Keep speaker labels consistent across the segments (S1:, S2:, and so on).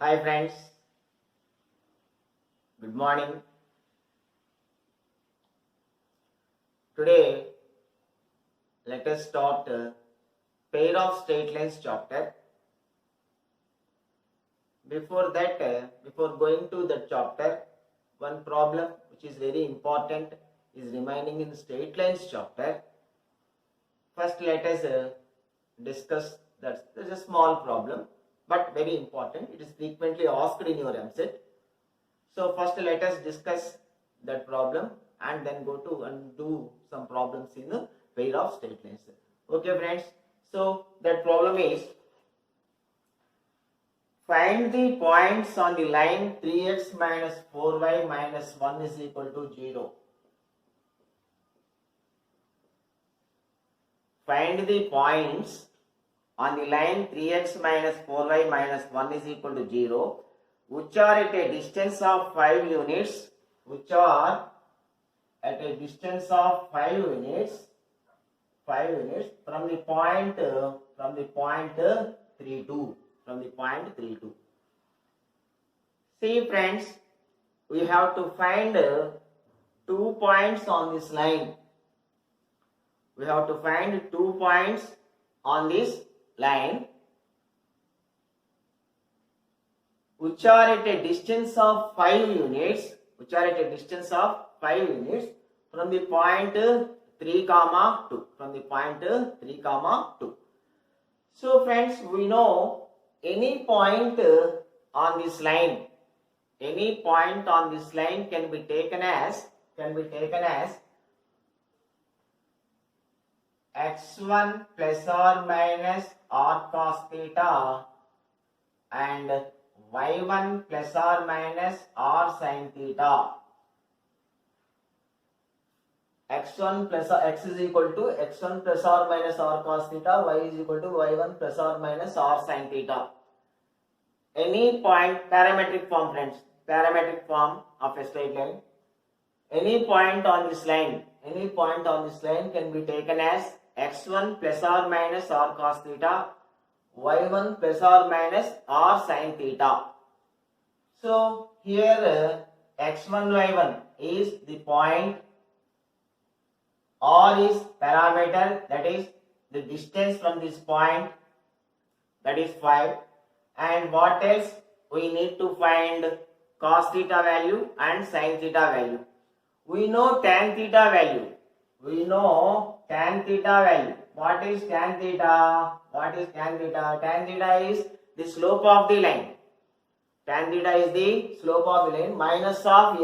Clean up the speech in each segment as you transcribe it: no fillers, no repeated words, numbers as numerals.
S1: Hi friends, good morning. Today let us start pair of straight lines chapter. Before that, before going to the chapter, one problem which is very important is remaining in straight lines chapter. First let us discuss that. There is a small problem but very important. It is frequently asked in your MCET. So first let us discuss that problem and then go to and do some problems in the pair of straight lines. Okay friends, so that problem is find the points on the line 3x minus 4y minus 1 is equal to 0. Find the points on the line 3x minus 4y minus 1 is equal to 0 which are at a distance of 5 units, which are at a distance of 5 units from the point 32. See friends, we have to find 2 points on this line. We have to find 2 points on this line which are at a distance of 5 units, from the point 3, 2. So friends, we know any point on this line, can be taken as x1 plus or minus r cos theta and y1 plus or minus r sin theta. X is equal to x1 plus or minus r cos theta, y is equal to y1 plus or minus r sin theta. Any point, parametric form friends, parametric form of a straight line. Any point on this line can be taken as x1 plus or minus r cos theta, y1 plus or minus r sin theta. So here x1, y1 is the point, r is parameter, that is the distance from this point, that is 5, and what else? We need to find cos theta value and sin theta value. We know tan theta value. What is tan theta? Tan theta is the slope of the line. Minus of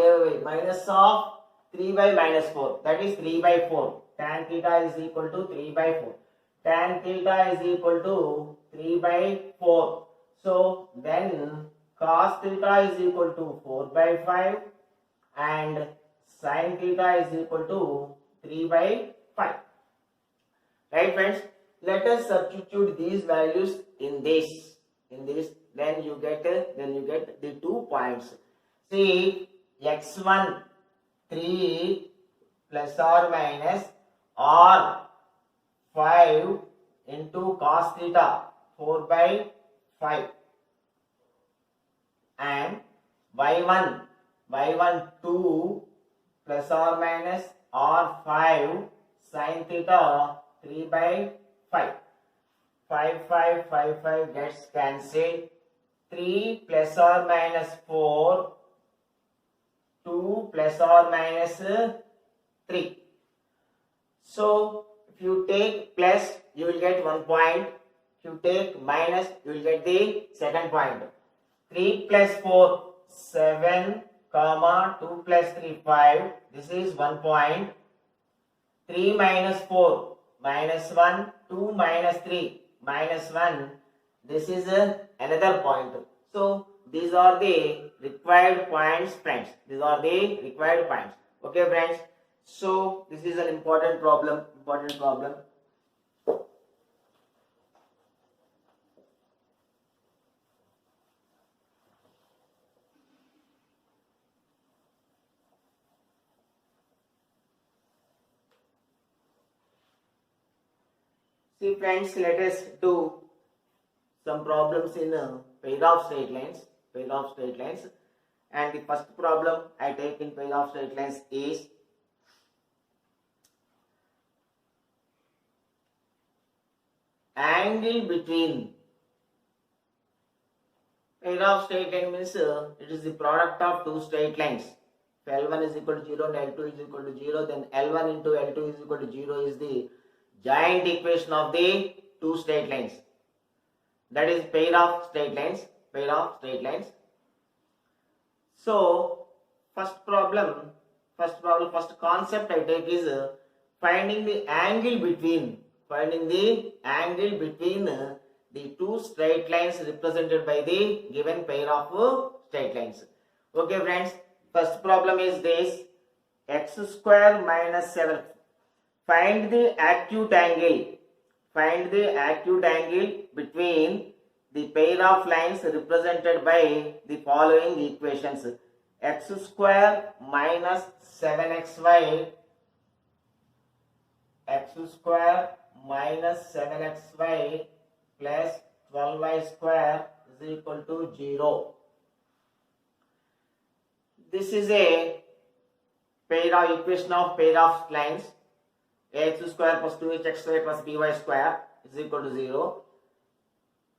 S1: 3 by minus 4. That is 3 by 4. Tan theta is equal to 3 by 4. Tan theta is equal to 3 by 4. So then cos theta is equal to 4 by 5 and sin theta is equal to 3 by 5. Right friends? Let us substitute these values in this. Then you get the 2 points. See, x1 3 plus or minus r 5 into cos theta 4 by 5 and y1 2 plus or minus r 5 sin theta 3 by 5. 5 gets cancelled. 3 plus or minus 4, 2 plus or minus 3. So if you take plus, you will get 1 point. If you take minus, you will get the second point. 3 plus 4, 7, 2 plus 3, 5. This is 1 point. 3 minus 4, minus 1, 2 minus 3, minus 1. This is another point. So these are the required points, friends. Okay, friends. So this is an important problem. See friends, let us do some problems in pair of straight lines. pair of straight lines. And the first problem I take in pair of straight lines is angle between pair of straight line means it is the product of two straight lines. If L1 is equal to 0 and L2 is equal to 0, then L1 into L2 is equal to 0 is the joint equation of the two straight lines. That is pair of straight lines. Pair of straight lines. So first concept I take is finding the angle between the two straight lines represented by the given pair of straight lines. Okay friends, first problem is this: x square minus 7. Find the acute angle between the pair of lines represented by the following equations: x square minus 7xy plus 12y square is equal to 0. This is a equation of pair of lines. Ax square plus 2hxy plus by square is equal to 0.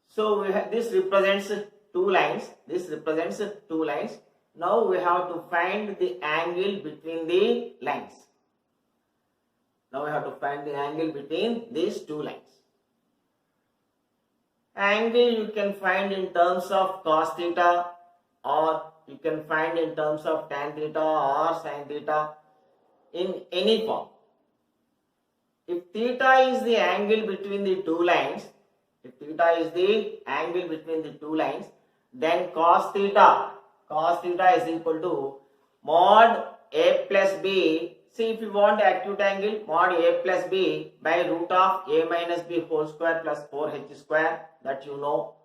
S1: So this represents two lines. Now we have to find the angle between the lines. Now we have to find the angle between these two lines. Angle you can find in terms of cos theta, or you can find in terms of tan theta or sin theta, in any form. If theta is the angle between the two lines, then cos theta is equal to mod a plus b. See, if you want acute angle, mod a plus b by root of a minus b whole square plus 4h square, that you know.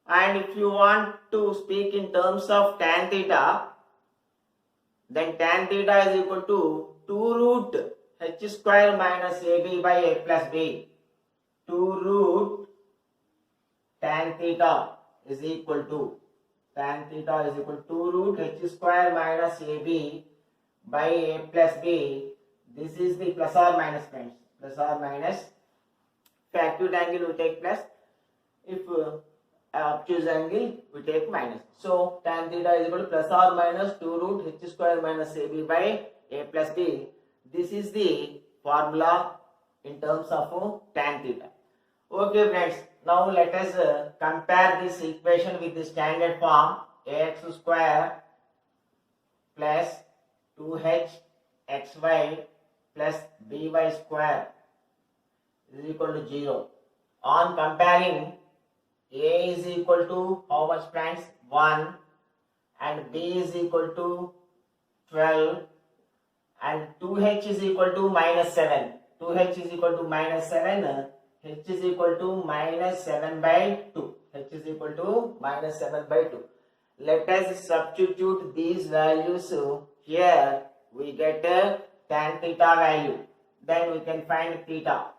S1: And if you want to speak in terms of tan theta, then tan theta is equal to 2 root h square minus ab by a plus b. 2 root tan theta is equal to 2 root h square minus ab by a plus b. This is the plus or minus, friends. Plus or minus. If acute angle we take plus, if obtuse angle we take minus. So tan theta is equal to plus or minus 2 root h square minus ab by a plus b. This is the formula in terms of tan theta. Okay friends, now let us compare this equation with the standard form. Ax square plus 2h xy plus by square is equal to 0. On comparing, a is equal to how much, friends? 1, and b is equal to 12, and 2h is equal to minus 7. 2h is equal to minus 7. H is equal to minus 7 by 2. H is equal to minus 7 by 2. Let us substitute these values here. We get tan theta value. Then we can find theta.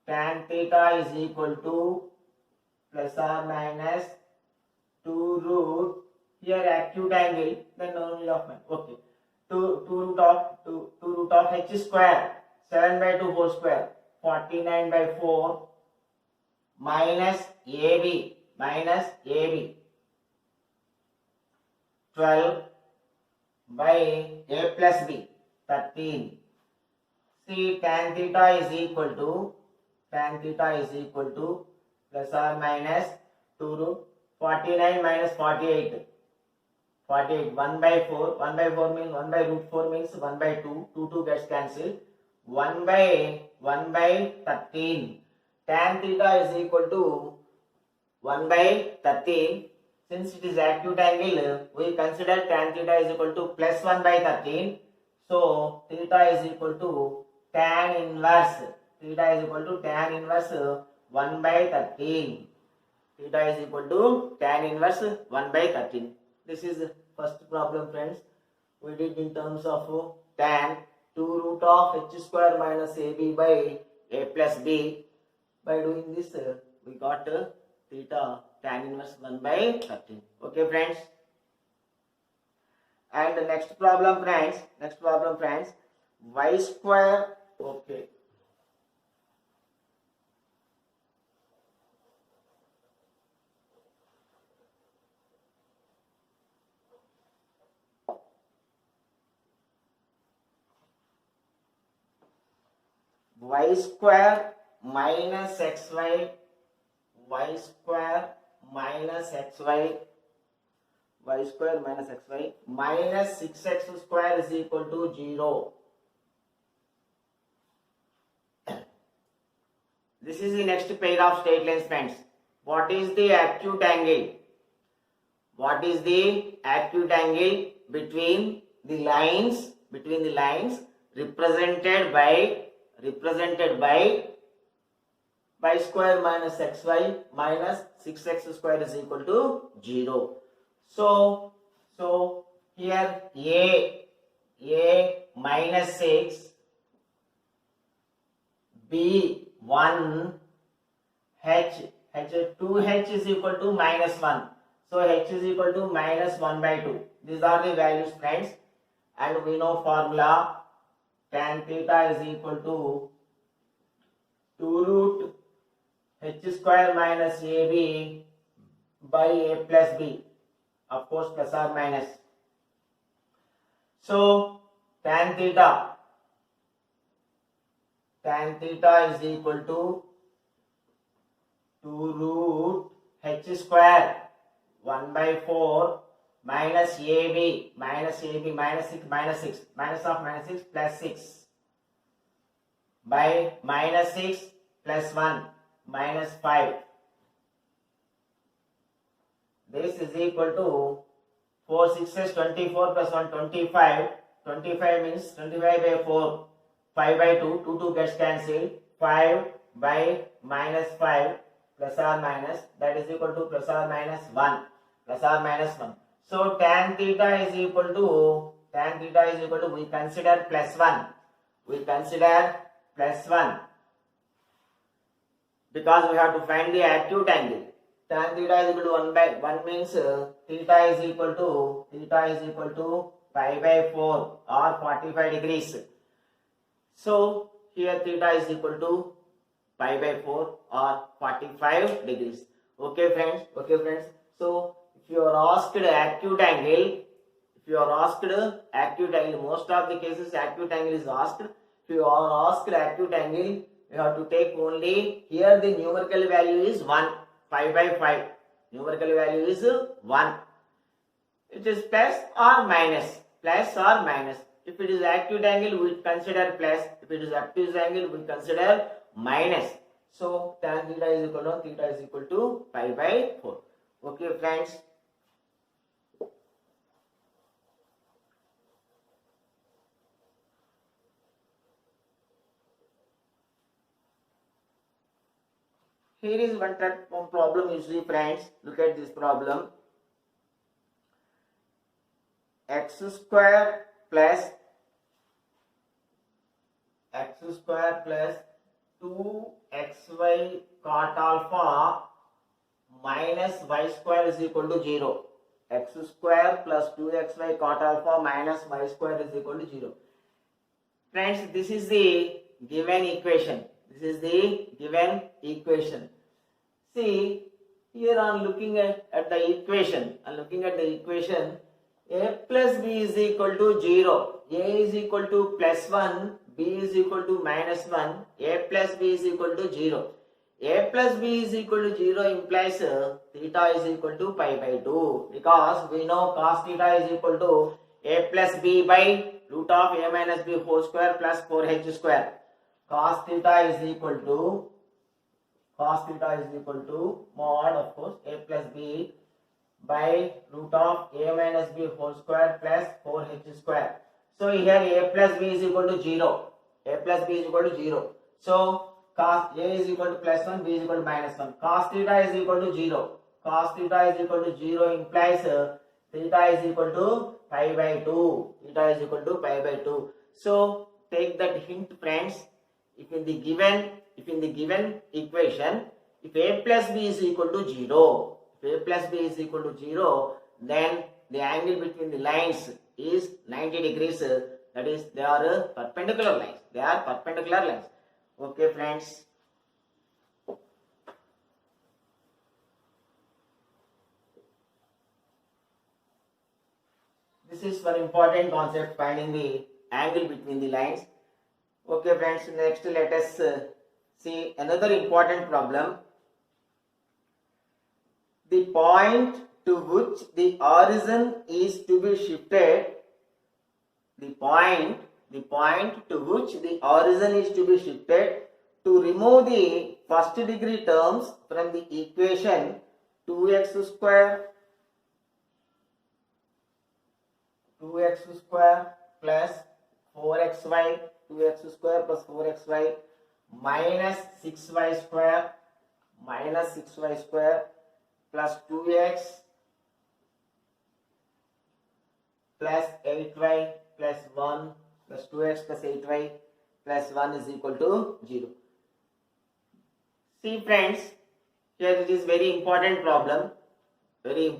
S1: Tan theta is equal to plus or minus 2 root, here acute angle, then only of my, okay, 2 root of h square, 7 by 2 whole square, 49 by 4 minus AB 12 by a plus b 13. See, tan theta is equal to plus or minus 2 root 49 minus 48 1 by 4 means 1 by root 4 means 1 by 2 gets cancelled, 1 by 13. Tan theta is equal to 1 by 13. Since it is acute angle, we consider tan theta is equal to plus 1 by 13. So theta is equal to tan inverse 1 by 13. Theta is equal to tan inverse 1 by 13. This is first problem, friends. We did in terms of tan 2 root of h square minus ab by a plus b. By doing this, we got theta tan inverse 1 by 13. Okay friends. And next problem friends, y square, okay, y square minus xy, y square minus xy, y square minus xy minus 6x square is equal to 0. This is the next pair of straight lines friends. What is the acute angle? What is the acute angle between the lines represented by y square minus xy minus 6x square is equal to 0. So here a minus 6, b 1, h 2h is equal to minus 1. So h is equal to minus 1 by 2. These are the values friends, and we know formula tan theta is equal to 2 root h square minus ab by a plus b, of course plus or minus. So tan theta is equal to 2 root h square 1 by 4 minus ab minus 6 minus of minus 6 plus 6 by minus 6 plus 1 minus 5. This is equal to 4 6s 24 plus 1 25. 25 means 25 by 4, 5 by 2, 2 gets cancelled, 5 by minus 5 plus or minus, that is equal to plus or minus 1. So tan theta is equal to we consider plus 1. Because we have to find the acute angle. Tan theta is equal to 1 by 1 means theta is equal to pi by 4 or 45 degrees. So here theta is equal to pi by 4 or 45 degrees. Okay friends. So if you are asked acute angle, most of the cases acute angle is asked. If you are asked acute angle, you have to take only, here the numerical value is 1, 5 by 5. Numerical value is 1. It is plus or minus. If it is acute angle, we consider plus. If it is obtuse angle, we consider minus. So tan theta is equal to pi by 4. Okay friends. Here is one problem you see friends. Look at this problem. X square plus 2xy cot alpha minus y square is equal to 0. X square plus 2xy cot alpha minus y square is equal to 0. Friends, this is the given equation. See, here I am looking at the equation. A plus b is equal to 0. A is equal to plus 1. B is equal to minus 1. A plus b is equal to 0. A plus b is equal to 0 implies theta is equal to pi by 2. Because we know cos theta is equal to a plus b by root of a minus b whole square plus 4h square. Cos theta is equal to mod, of course, a plus b by root of a minus b whole square plus 4h square. So here a plus b is equal to 0. So cos a is equal to plus 1, b is equal to minus 1. Cos theta is equal to 0. Implies theta is equal to pi by 2. So take that hint friends. If in the given equation, if a plus b is equal to 0, A plus B is equal to 0, then the angle between the lines is 90 degrees. That is, they are perpendicular lines. They are perpendicular lines. Okay, friends. This is one important concept, finding the angle between the lines. Okay, friends. Next, let us see another important problem. The point to which the origin is to be shifted, the point to which the origin is to be shifted to remove the first degree terms from the equation 2x square plus 4xy, 2x square plus 4xy minus 6y square plus 2x plus 8y plus 1 plus 2x plus 8y plus 1 is equal to 0. See, friends, here it is very important problem. The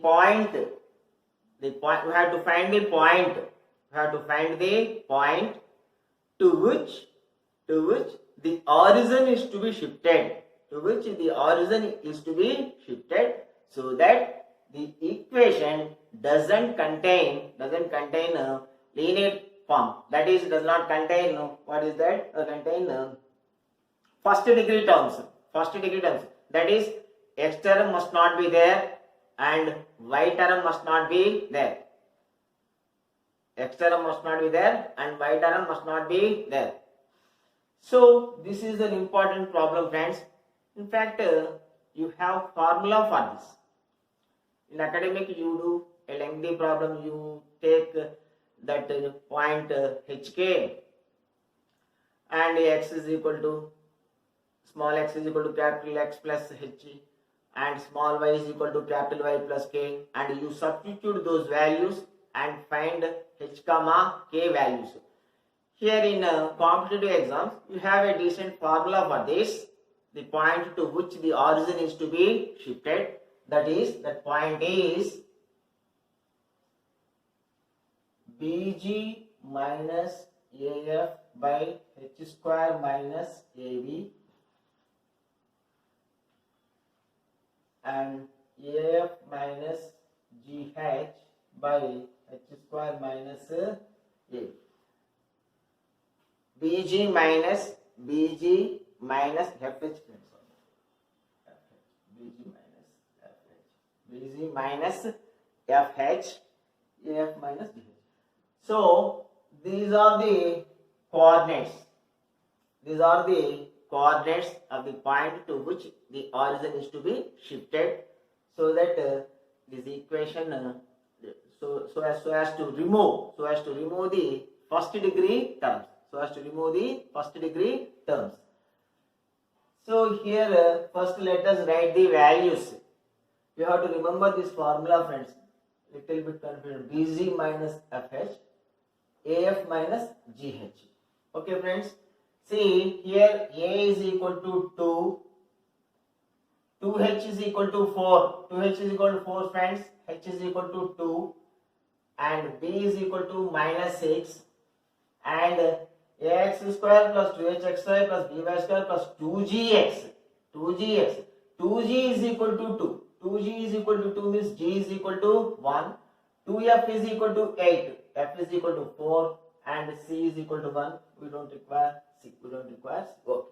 S1: point, we have to find the point. To which the origin is to be shifted. So that the equation doesn't contain a linear form. That is, does not contain what is that? Contain first degree terms. That is, x term must not be there and y term must not be there. So this is an important problem, friends. In fact, you have formula for this. In academic, you do a lengthy problem. You take that point hk and x is equal to small x is equal to capital X plus h and small y is equal to capital Y plus k, and you substitute those values and find h comma k values. Here in competitive exams, you have a decent formula for this. The point to which the origin is to be shifted, that point is bg minus af by h square minus ab and af minus gh by h square minus a. bg minus fh, bg minus fh, af minus gh. So these are the coordinates. Of the point to which the origin is to be shifted, so that this equation so as to remove the first degree terms. So here first let us write the values. You have to remember this formula, friends. Little bit confused. Bg minus fh, af minus gh. Okay, friends. See, here a is equal to 2, 2h is equal to 4, friends, h is equal to 2, and b is equal to minus 6, and ax square plus 2hxy plus by square plus 2gx, 2g is equal to 2 means g is equal to 1, 2f is equal to 8, f is equal to 4, and c is equal to 1. We don't require C. Okay.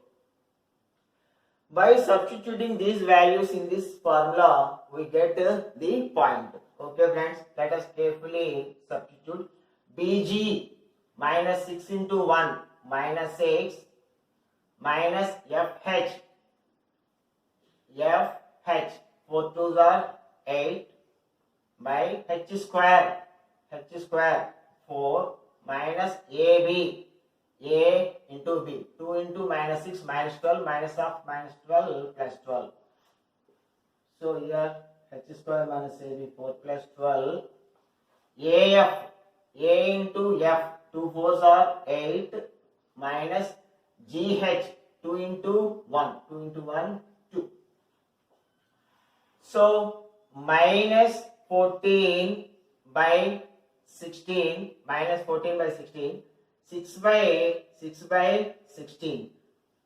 S1: By substituting these values in this formula, we get the point. Okay, friends, let us carefully substitute. Bg minus 6 into 1 minus 6 minus fh, 4 2s are 8 by h square 4 minus ab, a into b, 2 into minus 6 minus 12 minus of minus 12 plus 12. So here h square minus ab 4 plus 12, af, a into f, 2 4s are 8 minus gh, 2 into 1, 2. So minus 14 by 16, minus 14 by 16, 6 by 8, 6 by 16,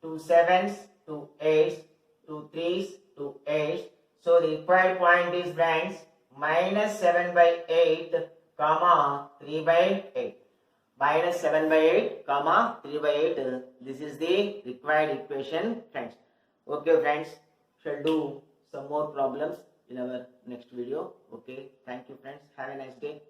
S1: 2 sevens, 2 eights, 2 threes, 2 eights. So the required point is friends minus 7 by 8 comma 3 by 8. Minus 7 by 8 comma 3 by 8. This is the required equation friends. Okay friends, shall do some more problems in our next video. Okay, thank you friends, have a nice day.